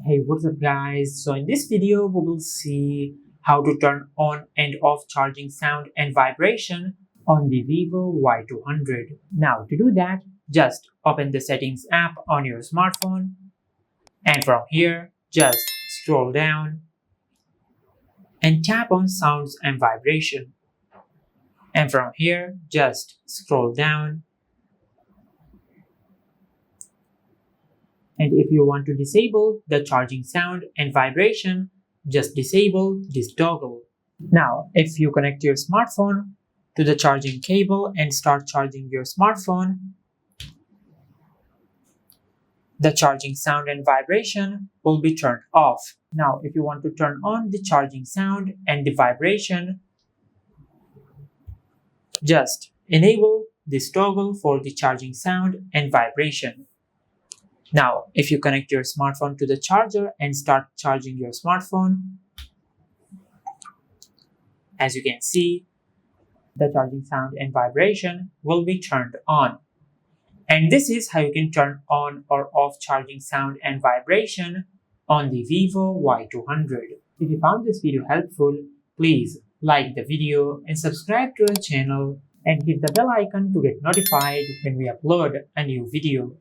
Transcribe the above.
Hey, what's up guys? So in this video we will see how to turn on and off charging sound and vibration on the Vivo Y200. Now to do that, just open the settings app on your smartphone and from here just scroll down and tap on sounds and vibration. And from here just scroll down, and if you want to disable the charging sound and vibration, just disable this toggle. Now, if you connect your smartphone to the charging cable and start charging your smartphone, the charging sound and vibration will be turned off. Now, if you want to turn on the charging sound and the vibration, just enable this toggle for the charging sound and vibration. Now, if you connect your smartphone to the charger and start charging your smartphone, as you can see, the charging sound and vibration will be turned on. And this is how you can turn on or off charging sound and vibration on the Vivo Y200. If you found this video helpful, please like the video and subscribe to our channel and hit the bell icon to get notified when we upload a new video.